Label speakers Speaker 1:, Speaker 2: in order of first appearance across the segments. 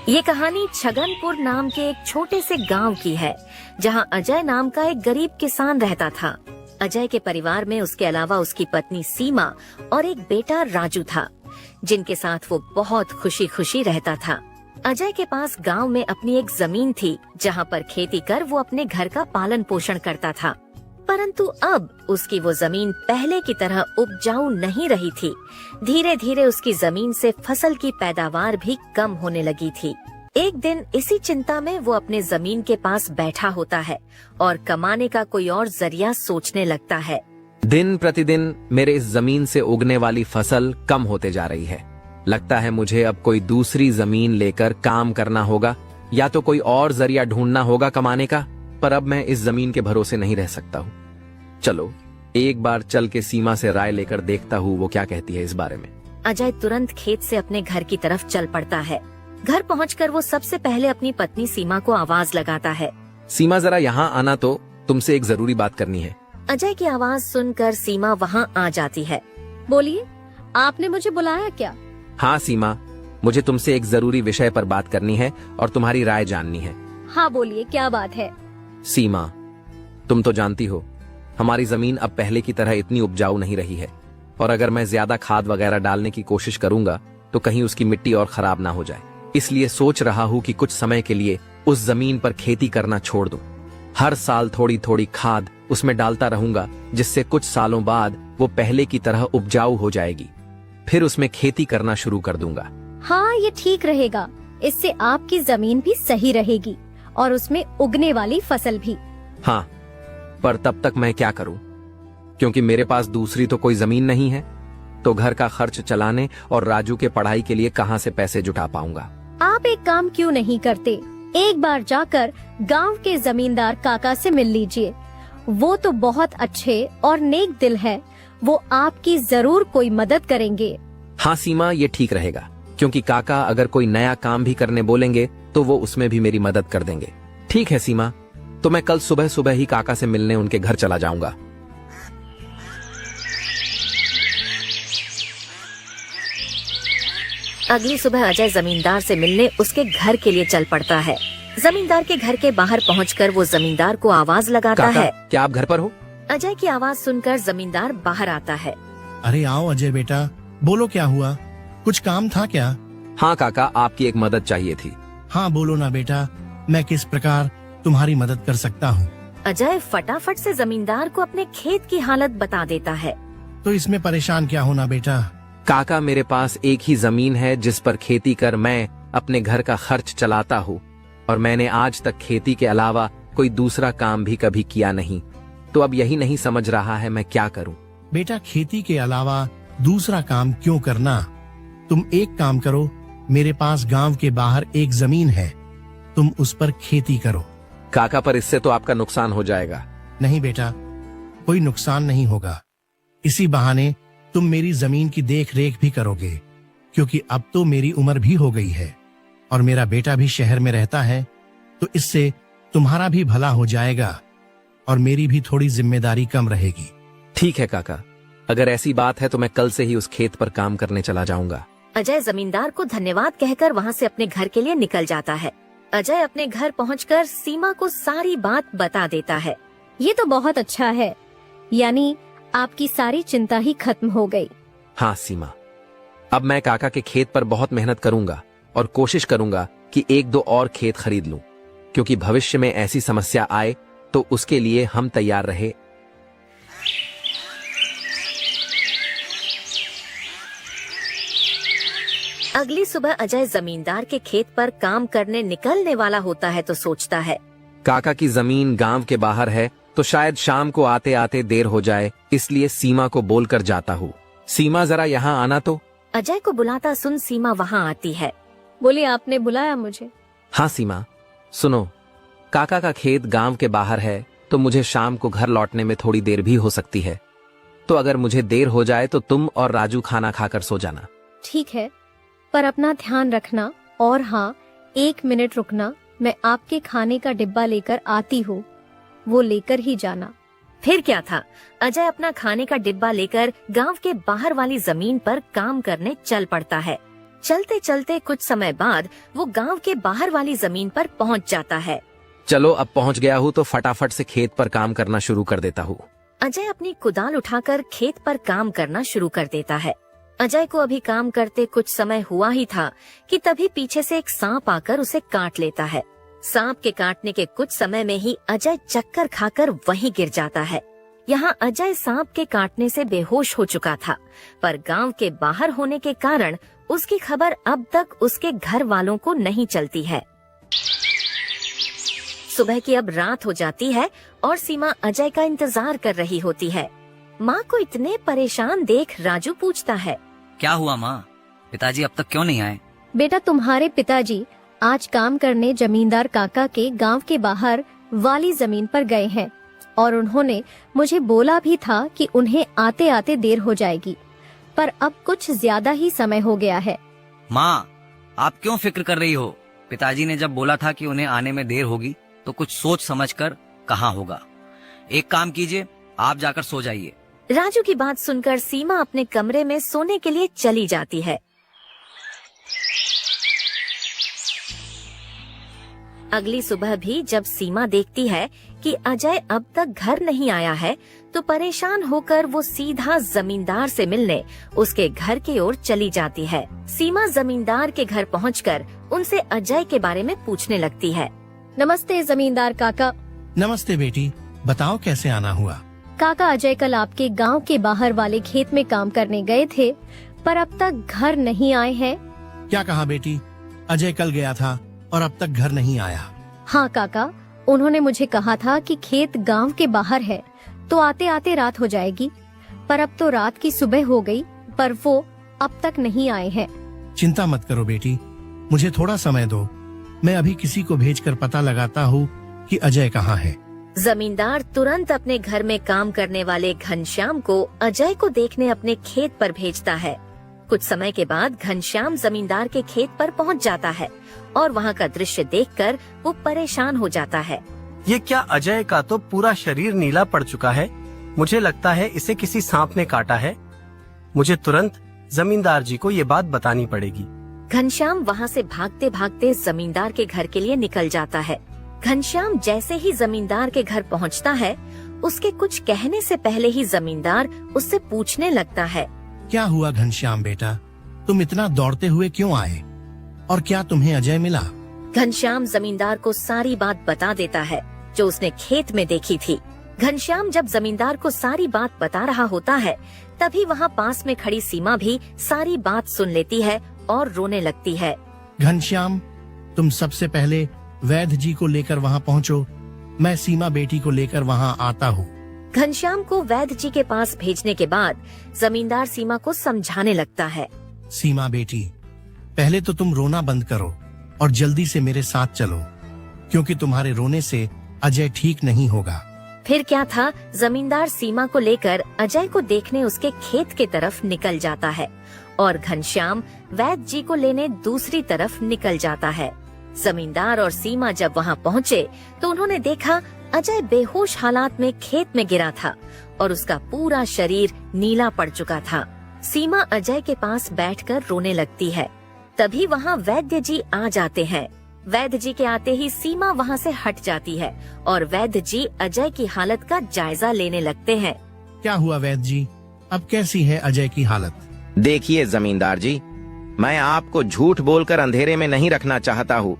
Speaker 1: ये कहानी छगनपुर नाम के एक छोटे से गांव की है, जहां अजय नाम का एक गरीब किसान रहता था। अजय के परिवार में उसके अलावा उसकी पत्नी सीमा और एक बेटा राजू था, जिनके साथ वो बहुत खुशी खुशी रहता था। अजय के पास गांव में अपनी एक जमीन थी, जहां पर खेती कर वो अपने घर का पालन पोषण करता था। परंतु अब उसकी वो जमीन पहले की तरह उपजाऊ नहीं रही थी। धीरे धीरे उसकी जमीन से फसल की पैदावार भी कम होने लगी थी। एक दिन इसी चिंता में वो अपने जमीन के पास बैठा होता है और कमाने का कोई और जरिया सोचने लगता है।
Speaker 2: दिन प्रतिदिन मेरे इस जमीन से उगने वाली फसल कम होते जा रही है। लगता है मुझे अब कोई दूसरी जमीन लेकर काम करना होगा, या तो कोई और जरिया ढूंढना होगा कमाने का। पर अब मैं इस जमीन के भरोसे नहीं रह सकता हूँ। चलो एक बार चल के सीमा से राय लेकर देखता हूँ वो क्या कहती है इस बारे में।
Speaker 1: अजय तुरंत खेत से अपने घर की तरफ चल पड़ता है। घर पहुंचकर वो सबसे पहले अपनी पत्नी सीमा को आवाज लगाता है।
Speaker 2: सीमा जरा यहाँ आना, तो तुमसे एक जरूरी बात करनी है।
Speaker 1: अजय की आवाज सुनकर सीमा वहाँ आ जाती है।
Speaker 3: बोलिए, आपने मुझे बुलाया क्या?
Speaker 2: हाँ सीमा, मुझे तुमसे एक जरूरी विषय पर बात करनी है और तुम्हारी राय जाननी है।
Speaker 3: हाँ बोलिए, क्या बात है?
Speaker 2: सीमा, तुम तो जानती हो हमारी जमीन अब पहले की तरह इतनी उपजाऊ नहीं रही है, और अगर मैं ज्यादा खाद वगैरह डालने की कोशिश करूंगा तो कहीं उसकी मिट्टी और खराब ना हो जाए। इसलिए सोच रहा हूँ कि कुछ समय के लिए उस जमीन पर खेती करना छोड़ दूं। हर साल थोड़ी थोड़ी खाद उसमें डालता रहूंगा, जिससे कुछ सालों बाद वो पहले की तरह उपजाऊ हो जाएगी। फिर उसमें खेती करना शुरू कर दूंगा।
Speaker 3: हाँ, ये ठीक रहेगा। इससे आपकी जमीन भी सही रहेगी और उसमें उगने वाली फसल भी।
Speaker 2: हाँ, पर तब तक मैं क्या करूं? क्योंकि मेरे पास दूसरी तो कोई जमीन नहीं है, तो घर का खर्च चलाने और राजू के पढ़ाई के लिए कहां से पैसे जुटा पाऊंगा।
Speaker 3: आप एक काम क्यों नहीं करते, एक बार जाकर गांव के जमींदार काका से मिल लीजिए। वो तो बहुत अच्छे और नेक दिल है, वो आपकी जरूर कोई मदद करेंगे।
Speaker 2: हाँ सीमा, ये ठीक रहेगा, क्योंकि काका अगर कोई नया काम भी करने बोलेंगे तो वो उसमें भी मेरी मदद कर देंगे। ठीक है सीमा, तो मैं कल सुबह सुबह ही काका से मिलने उनके घर चला जाऊंगा।
Speaker 1: अगली सुबह अजय जमींदार से मिलने उसके घर के लिए चल पड़ता है। जमींदार के घर के बाहर पहुंचकर वो जमींदार को आवाज लगाता
Speaker 2: काका,
Speaker 1: है।
Speaker 2: क्या आप घर पर हो?
Speaker 1: अजय की आवाज सुनकर जमींदार बाहर आता है।
Speaker 4: अरे आओ अजय बेटा, बोलो क्या हुआ, कुछ काम था क्या?
Speaker 2: हाँ काका, आपकी एक मदद चाहिए थी।
Speaker 4: हाँ बोलो ना बेटा, मैं किस प्रकार तुम्हारी मदद कर सकता हूँ?
Speaker 1: अजय फटाफट से जमींदार को अपने खेत की हालत बता देता है।
Speaker 4: तो इसमें परेशान क्या होना बेटा?
Speaker 2: काका, मेरे पास एक ही जमीन है जिस पर खेती कर मैं अपने घर का खर्च चलाता हूँ, और मैंने आज तक खेती के अलावा कोई दूसरा काम भी कभी किया नहीं। तो अब यही नहीं समझ रहा है मैं क्या करूँ।
Speaker 4: बेटा, खेती के अलावा दूसरा काम क्यों करना? तुम एक काम करो, मेरे पास गांव के बाहर एक जमीन है, तुम उस पर खेती करो।
Speaker 2: काका, पर इससे तो आपका नुकसान हो जाएगा।
Speaker 4: नहीं बेटा, कोई नुकसान नहीं होगा। इसी बहाने तुम मेरी जमीन की देख रेख भी करोगे, क्योंकि अब तो मेरी उम्र भी हो गई है और मेरा बेटा भी शहर में रहता है, तो इससे तुम्हारा भी भला हो जाएगा और मेरी भी थोड़ी जिम्मेदारी कम रहेगी।
Speaker 2: ठीक है काका, अगर ऐसी बात है तो मैं कल से ही उस खेत पर काम करने चला जाऊंगा।
Speaker 1: अजय जमींदार को धन्यवाद कहकर वहाँ से अपने घर के लिए निकल जाता है। अजय अपने घर पहुंचकर सीमा को सारी बात बता देता है।
Speaker 3: ये तो बहुत अच्छा है, यानी आपकी सारी चिंता ही खत्म हो गई।
Speaker 2: हाँ सीमा, अब मैं काका के खेत पर बहुत मेहनत करूंगा और कोशिश करूंगा कि एक दो और खेत खरीद लूं, क्योंकि भविष्य में ऐसी समस्या आए तो उसके लिए हम तैयार रहे।
Speaker 1: अगली सुबह अजय जमींदार के खेत पर काम करने निकलने वाला होता है तो सोचता है,
Speaker 2: काका की जमीन गांव के बाहर है, तो शायद शाम को आते आते देर हो जाए, इसलिए सीमा को बोलकर जाता हूँ। सीमा, जरा यहाँ आना तो।
Speaker 1: अजय को बुलाता सुन सीमा वहाँ आती है।
Speaker 3: बोलिए, आपने बुलाया मुझे?
Speaker 2: हाँ सीमा, सुनो, काका का खेत गांव के बाहर है, तो मुझे शाम को घर लौटने में थोड़ी देर भी हो सकती है। तो अगर मुझे देर हो जाए तो तुम और राजू खाना खाकर सो जाना।
Speaker 3: ठीक है, पर अपना ध्यान रखना। और हाँ, 1 मिनट रुकना, मैं आपके खाने का डिब्बा लेकर आती हूँ, वो लेकर ही जाना।
Speaker 1: फिर क्या था, अजय अपना खाने का डिब्बा लेकर गांव के बाहर वाली जमीन पर काम करने चल पड़ता है। चलते चलते कुछ समय बाद वो गांव के बाहर वाली जमीन पर पहुंच जाता है।
Speaker 2: चलो अब पहुंच गया हूँ तो फटाफट से खेत पर काम करना शुरू कर देता हूँ।
Speaker 1: अजय अपनी कुदाल उठाकर खेत पर काम करना शुरू कर देता है। अजय को अभी काम करते कुछ समय हुआ ही था कि तभी पीछे से एक सांप आकर उसे काट लेता है। सांप के काटने के कुछ समय में ही अजय चक्कर खाकर वहीं गिर जाता है। यहाँ अजय सांप के काटने से बेहोश हो चुका था, पर गांव के बाहर होने के कारण उसकी खबर अब तक उसके घर वालों को नहीं चलती है। सुबह की अब रात हो जाती है और सीमा अजय का इंतजार कर रही होती है। माँ को इतने परेशान देख राजू पूछता है,
Speaker 5: क्या हुआ माँ, पिताजी अब तक क्यों नहीं आए?
Speaker 3: बेटा, तुम्हारे पिताजी आज काम करने जमींदार काका के गांव के बाहर वाली जमीन पर गए हैं और उन्होंने मुझे बोला भी था कि उन्हें आते आते देर हो जाएगी, पर अब कुछ ज्यादा ही समय हो गया है।
Speaker 5: माँ, आप क्यों फिक्र कर रही हो? पिताजी ने जब बोला था कि उन्हें आने में देर होगी तो कुछ सोच समझकर कहा होगा। एक काम कीजिए, आप जाकर सो जाइए।
Speaker 1: राजू की बात सुनकर सीमा अपने कमरे में सोने के लिए चली जाती है। अगली सुबह भी जब सीमा देखती है कि अजय अब तक घर नहीं आया है, तो परेशान होकर वो सीधा जमींदार से मिलने उसके घर की ओर चली जाती है। सीमा जमींदार के घर पहुंचकर उनसे अजय के बारे में पूछने लगती है।
Speaker 3: नमस्ते जमींदार काका।
Speaker 4: नमस्ते बेटी, बताओ कैसे आना हुआ?
Speaker 3: काका, अजय कल आपके गांव के बाहर वाले खेत में काम करने गए थे, पर अब तक घर नहीं आए हैं।
Speaker 4: क्या कहा बेटी? अजय कल गया था और अब तक घर नहीं आया?
Speaker 3: हाँ काका, उन्होंने मुझे कहा था कि खेत गांव के बाहर है तो आते आते रात हो जाएगी, पर अब तो रात की सुबह हो गई, पर वो अब तक नहीं आए हैं।
Speaker 4: चिंता मत करो बेटी, मुझे थोड़ा समय दो, मैं अभी किसी को भेजकर पता लगाता हूँ कि अजय कहाँ है।
Speaker 1: जमींदार तुरंत अपने घर में काम करने वाले घनश्याम को अजय को देखने अपने खेत पर भेजता है। कुछ समय के बाद घनश्याम जमींदार के खेत पर पहुंच जाता है और वहां का दृश्य देखकर वो परेशान हो जाता है।
Speaker 6: ये क्या, अजय का तो पूरा शरीर नीला पड़ चुका है। मुझे लगता है इसे किसी सांप ने काटा है। मुझे तुरंत जमींदार जी को ये बात बतानी पड़ेगी।
Speaker 1: घनश्याम वहां से भागते भागते जमींदार के घर के लिए निकल जाता है। घनश्याम जैसे ही जमींदार के घर पहुंचता है, उसके कुछ कहने से पहले ही जमींदार उससे पूछने लगता है,
Speaker 4: क्या हुआ घनश्याम बेटा, तुम इतना दौड़ते हुए क्यों आए और क्या तुम्हें अजय मिला?
Speaker 1: घनश्याम जमींदार को सारी बात बता देता है जो उसने खेत में देखी थी। घनश्याम जब जमींदार को सारी बात बता रहा होता है, तभी वहाँ पास में खड़ी सीमा भी सारी बात सुन लेती है और रोने लगती है।
Speaker 4: घनश्याम, तुम सबसे पहले वैद्य जी को लेकर वहाँ पहुँचो, मैं सीमा बेटी को लेकर वहाँ आता हूँ।
Speaker 1: घनश्याम को वैद्य जी के पास भेजने के बाद जमींदार सीमा को समझाने लगता है।
Speaker 4: सीमा बेटी, पहले तो तुम रोना बंद करो और जल्दी से मेरे साथ चलो, क्योंकि तुम्हारे रोने से अजय ठीक नहीं होगा।
Speaker 1: फिर क्या था, जमींदार सीमा को लेकर अजय को देखने उसके खेत के तरफ निकल जाता है और घनश्याम वैद्य जी को लेने दूसरी तरफ निकल जाता है। जमींदार और सीमा जब वहाँ पहुँचे तो उन्होंने देखा अजय बेहोश हालात में खेत में गिरा था और उसका पूरा शरीर नीला पड़ चुका था। सीमा अजय के पास बैठकर रोने लगती है। तभी वहाँ वैद्य जी आ जाते हैं। वैद्य जी के आते ही सीमा वहाँ से हट जाती है और वैद्य जी अजय की हालत का जायजा लेने लगते हैं।
Speaker 4: क्या हुआ वैद्य जी, अब कैसी है अजय की हालत?
Speaker 2: देखिए जमींदार जी, मैं आपको झूठ बोलकर अंधेरे में नहीं रखना चाहता हूँ,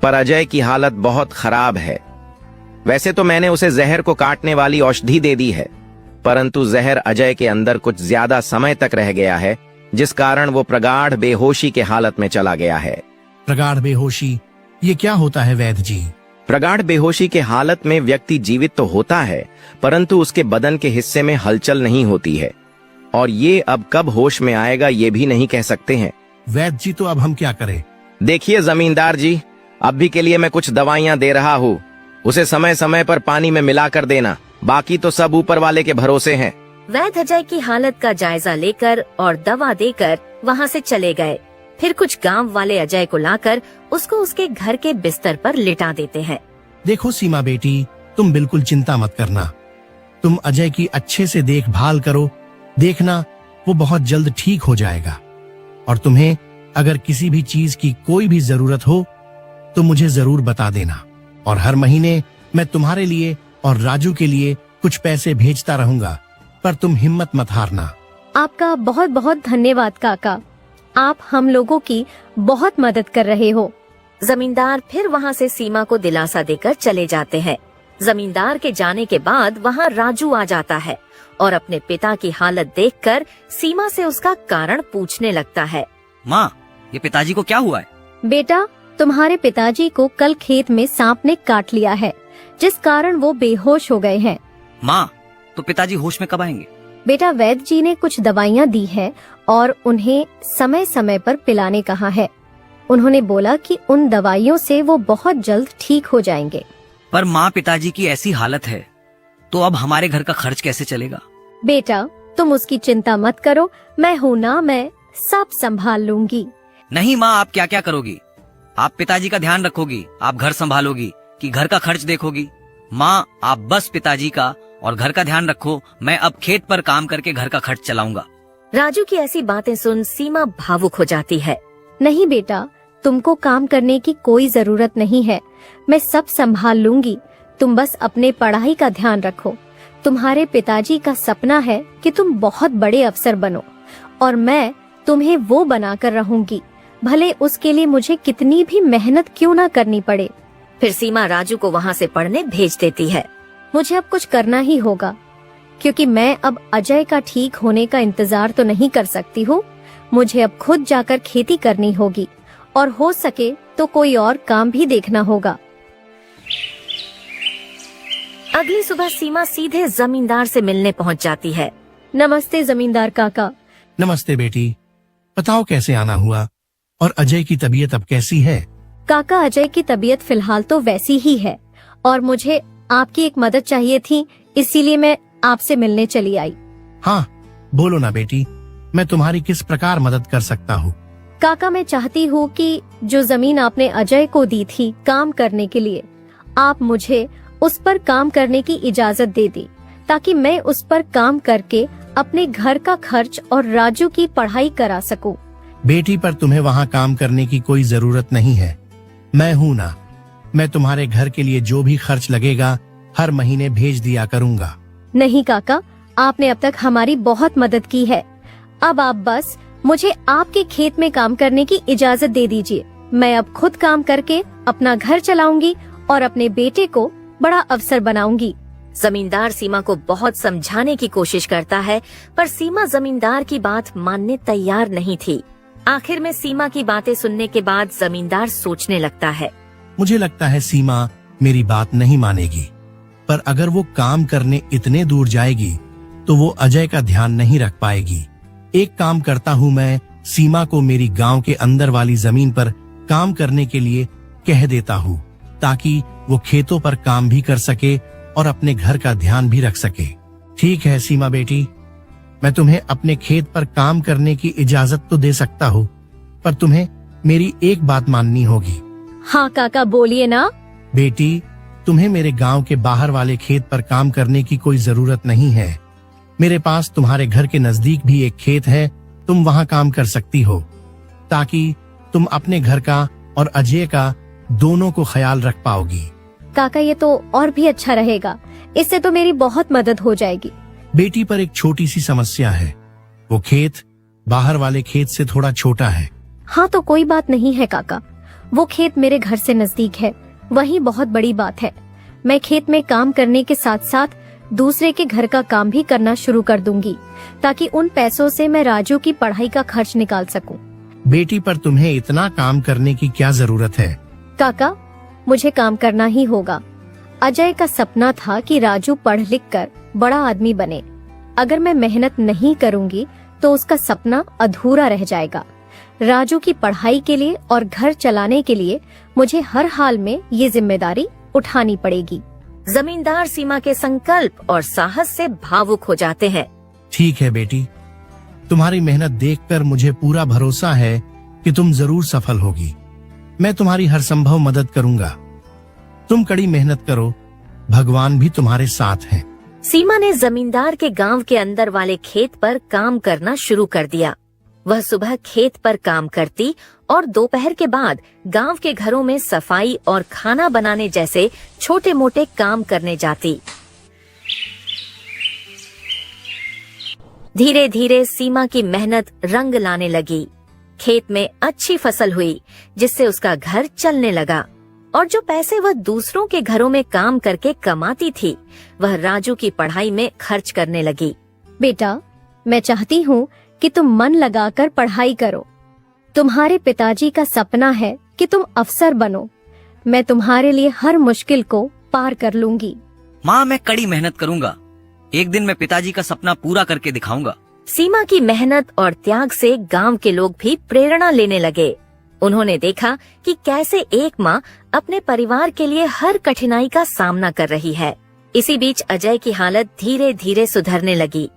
Speaker 2: पर अजय की हालत बहुत खराब है। वैसे तो मैंने उसे जहर को काटने वाली औषधि दे दी है, परंतु जहर अजय के अंदर कुछ ज्यादा समय तक रह गया है, जिस कारण वो प्रगाढ़ बेहोशी के हालत में चला गया है।
Speaker 4: प्रगाढ़ बेहोशी, ये क्या होता है वैद्य जी?
Speaker 2: प्रगाढ़ बेहोशी के हालत में व्यक्ति जीवित तो होता है, परंतु उसके बदन के हिस्से में हलचल नहीं होती है और ये अब कब होश में आएगा ये भी नहीं कह सकते हैं।
Speaker 4: वैद्य जी, तो अब हम क्या करें?
Speaker 2: देखिए जमींदार जी, अभी के लिए मैं कुछ दवाइयाँ दे रहा हूँ, उसे समय समय पर पानी में मिलाकर देना, बाकी तो सब ऊपर वाले के भरोसे हैं।
Speaker 1: वैद्य अजय की हालत का जायजा लेकर और दवा देकर वहाँ से चले गए। फिर कुछ गांव वाले अजय को लाकर उसको उसके घर के बिस्तर पर लिटा देते हैं।
Speaker 4: देखो सीमा बेटी, तुम बिल्कुल चिंता मत करना, तुम अजय की अच्छे से देखभाल करो, देखना वो बहुत जल्द ठीक हो जाएगा और तुम्हें अगर किसी भी चीज की कोई भी जरूरत हो तो मुझे जरूर बता देना, और हर महीने मैं तुम्हारे लिए और राजू के लिए कुछ पैसे भेजता रहूंगा, पर तुम हिम्मत मत हारना।
Speaker 3: आपका बहुत बहुत धन्यवाद काका, आप हम लोगों की बहुत मदद कर रहे हो।
Speaker 1: जमींदार फिर वहाँ से सीमा को दिलासा देकर चले जाते हैं। जमींदार के जाने के बाद वहाँ राजू आ जाता है और अपने पिता की हालत देखकर सीमा से उसका कारण पूछने लगता है।
Speaker 5: माँ, ये पिताजी को क्या हुआ है?
Speaker 3: बेटा, तुम्हारे पिताजी को कल खेत में सांप ने काट लिया है, जिस कारण वो बेहोश हो गए हैं।
Speaker 5: माँ, तो पिताजी होश में कब आएंगे?
Speaker 3: बेटा, वैद्य जी ने कुछ दवाइयाँ दी है और उन्हें समय समय पर पिलाने कहा है। उन्होंने बोला कि उन दवाइयों से वो बहुत जल्द ठीक हो जाएंगे।
Speaker 5: पर माँ, पिताजी की ऐसी हालत है तो अब हमारे घर का खर्च कैसे चलेगा?
Speaker 3: बेटा, तुम उसकी चिंता मत करो, मैं हूँ ना, मैं सब संभाल लूंगी।
Speaker 5: नहीं माँ, आप क्या क्या करोगी? आप पिताजी का ध्यान रखोगी, आप घर संभालोगी कि घर का खर्च देखोगी? माँ, आप बस पिताजी का और घर का ध्यान रखो, मैं अब खेत पर काम करके घर का खर्च चलाऊंगा।
Speaker 1: राजू की ऐसी बातें सुन सीमा भावुक हो जाती है।
Speaker 3: नहीं बेटा, तुमको काम करने की कोई जरूरत नहीं है, मैं सब संभाल लूंगी। तुम बस अपने पढ़ाई का ध्यान रखो। तुम्हारे पिताजी का सपना है कि तुम बहुत बड़े अफसर बनो, और मैं तुम्हें वो बनाकर रहूंगी, भले उसके लिए मुझे कितनी भी मेहनत क्यों ना करनी पड़े।
Speaker 1: फिर सीमा राजू को वहाँ से पढ़ने भेज देती है।
Speaker 3: मुझे अब कुछ करना ही होगा, क्योंकि मैं अब अजय का ठीक होने का इंतजार तो नहीं कर सकती हूँ। मुझे अब खुद जाकर खेती करनी होगी, और हो सके तो कोई और काम भी देखना होगा।
Speaker 1: अगली सुबह सीमा सीधे जमींदार से मिलने पहुँच जाती है।
Speaker 3: नमस्ते जमींदार काका।
Speaker 4: नमस्ते बेटी, बताओ कैसे आना हुआ, और अजय की तबीयत अब कैसी है?
Speaker 3: काका, अजय की तबीयत फिलहाल तो वैसी ही है, और मुझे आपकी एक मदद चाहिए थी, इसीलिए मैं आपसे मिलने चली आई।
Speaker 4: हाँ, बोलो ना बेटी, मैं तुम्हारी किस प्रकार मदद कर सकता हूँ?
Speaker 3: काका, मैं चाहती हूँ कि जो जमीन आपने अजय को दी थी काम करने के लिए, आप मुझे उस पर काम करने की इजाजत दे दी, ताकि मैं उस पर काम करके अपने घर का खर्च और राजू की पढ़ाई करा सकूं।
Speaker 4: बेटी, पर तुम्हें वहाँ काम करने की कोई जरूरत नहीं है, मैं हूँ ना। मैं तुम्हारे घर के लिए जो भी खर्च लगेगा हर महीने भेज दिया करूँगा।
Speaker 3: नहीं काका, आपने अब तक हमारी बहुत मदद की है। अब आप बस मुझे आपके खेत में काम करने की इजाजत दे दीजिए। मैं अब खुद काम करके अपना घर चलाऊंगी और अपने बेटे को बड़ा अफसर बनाऊंगी।
Speaker 1: जमींदार सीमा को बहुत समझाने की कोशिश करता है, पर सीमा जमींदार की बात मानने तैयार नहीं थी। आखिर में सीमा की बातें सुनने के बाद जमींदार सोचने लगता है।
Speaker 4: मुझे लगता है सीमा मेरी बात नहीं मानेगी, पर अगर वो काम करने इतने दूर जाएगी तो वो अजय का ध्यान नहीं रख पाएगी। एक काम करता हूँ, मैं सीमा को मेरी गांव के अंदर वाली जमीन पर काम करने के लिए कह देता हूँ, ताकि वो खेतों पर काम भी कर सके और अपने घर का ध्यान भी रख सके। ठीक है सीमा बेटी, मैं तुम्हें अपने खेत पर काम करने की इजाजत तो दे सकता हूँ, पर तुम्हें मेरी एक बात माननी होगी।
Speaker 3: हाँ काका, बोलिए ना।
Speaker 4: बेटी, तुम्हें मेरे गांव के बाहर वाले खेत पर काम करने की कोई जरूरत नहीं है। मेरे पास तुम्हारे घर के नजदीक भी एक खेत है, तुम वहां काम कर सकती हो, ताकि तुम अपने घर का और अजय का दोनों को ख्याल रख पाओगी।
Speaker 3: काका, ये तो और भी अच्छा रहेगा, इससे तो मेरी बहुत मदद हो जाएगी।
Speaker 4: बेटी, पर एक छोटी सी समस्या है, वो खेत बाहर वाले खेत से थोड़ा छोटा है।
Speaker 3: हाँ तो कोई बात नहीं है काका, वो खेत मेरे घर से नजदीक है, वही बहुत बड़ी बात है। मैं खेत में काम करने के साथ साथ दूसरे के घर का काम भी करना शुरू कर दूंगी, ताकि उन पैसों से मैं राजू की पढ़ाई का खर्च निकाल सकूं।
Speaker 4: बेटी, पर तुम्हें इतना काम करने की क्या जरूरत है?
Speaker 3: काका, मुझे काम करना ही होगा। अजय का सपना था कि राजू पढ़ लिख कर बड़ा आदमी बने। अगर मैं मेहनत नहीं करूंगी तो उसका सपना अधूरा रह जाएगा। राजू की पढ़ाई के लिए और घर चलाने के लिए मुझे हर हाल में ये जिम्मेदारी उठानी पड़ेगी।
Speaker 1: जमींदार सीमा के संकल्प और साहस से भावुक हो जाते हैं।
Speaker 4: ठीक है बेटी, तुम्हारी मेहनत देखकर मुझे पूरा भरोसा है कि तुम जरूर सफल होगी। मैं तुम्हारी हर संभव मदद करूंगा। तुम कड़ी मेहनत करो, भगवान भी तुम्हारे साथ हैं।
Speaker 1: सीमा ने जमींदार के गांव के अंदर वाले खेत पर काम करना शुरू कर दिया। वह सुबह खेत पर काम करती और दोपहर के बाद गांव के घरों में सफाई और खाना बनाने जैसे छोटे मोटे काम करने जाती। धीरे धीरे सीमा की मेहनत रंग लाने लगी। खेत में अच्छी फसल हुई, जिससे उसका घर चलने लगा और जो पैसे वह दूसरों के घरों में काम करके कमाती थी, वह राजू की पढ़ाई में खर्च करने लगी।
Speaker 3: बेटा, मैं चाहती हूँ कि तुम मन लगाकर पढ़ाई करो। तुम्हारे पिताजी का सपना है कि तुम अफसर बनो। मैं तुम्हारे लिए हर मुश्किल को पार कर लूंगी।
Speaker 5: माँ, मैं कड़ी मेहनत करूंगा। एक दिन मैं पिताजी का सपना पूरा करके दिखाऊंगा।
Speaker 1: सीमा की मेहनत और त्याग से गांव के लोग भी प्रेरणा लेने लगे। उन्होंने देखा कि कैसे एक माँ अपने परिवार के लिए हर कठिनाई का सामना कर रही है। इसी बीच अजय की हालत धीरे धीरे सुधरने लगी।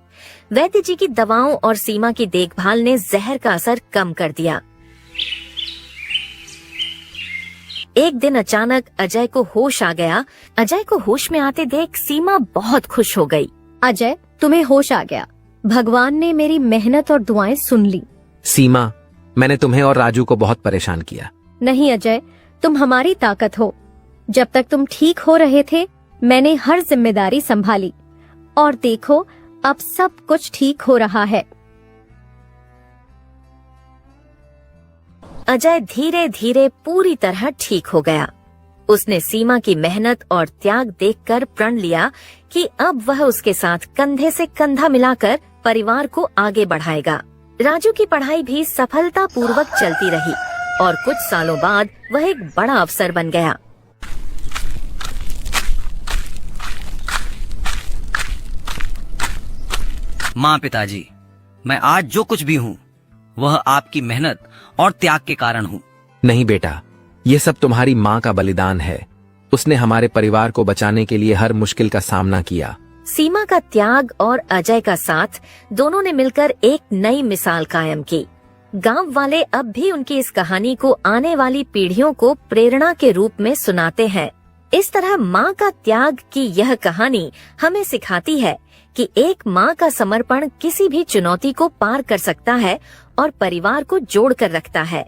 Speaker 1: वैद्य जी की दवाओं और सीमा की देखभाल ने जहर का असर कम कर दिया। एक दिन अचानक अजय को होश आ गया। अजय को होश में आते देख सीमा बहुत खुश हो गई।
Speaker 3: अजय, तुम्हें होश आ गया। भगवान ने मेरी मेहनत और दुआएं सुन ली।
Speaker 2: सीमा, मैंने तुम्हें और राजू को बहुत परेशान किया।
Speaker 3: नहीं अजय, तुम हमारी ताकत हो। जब तक तुम ठीक हो रहे थे, मैंने हर जिम्मेदारी संभाली और देखो, अब सब कुछ ठीक हो रहा है।
Speaker 1: अजय धीरे धीरे पूरी तरह ठीक हो गया। उसने सीमा की मेहनत और त्याग देखकर प्रण लिया कि अब वह उसके साथ कंधे से कंधा मिलाकर परिवार को आगे बढ़ाएगा। राजू की पढ़ाई भी सफलतापूर्वक चलती रही और कुछ सालों बाद वह एक बड़ा अफसर बन गया।
Speaker 5: माँ, पिताजी, मैं आज जो कुछ भी हूँ वह आपकी मेहनत और त्याग के कारण हूँ।
Speaker 2: नहीं बेटा, ये सब तुम्हारी माँ का बलिदान है। उसने हमारे परिवार को बचाने के लिए हर मुश्किल का सामना किया।
Speaker 1: सीमा का त्याग और अजय का साथ, दोनों ने मिलकर एक नई मिसाल कायम की। गांव वाले अब भी उनकी इस कहानी को आने वाली पीढ़ियों को प्रेरणा के रूप में सुनाते हैं। इस तरह माँ का त्याग की यह कहानी हमें सिखाती है कि एक माँ का समर्पण किसी भी चुनौती को पार कर सकता है और परिवार को जोड़ कर रखता है।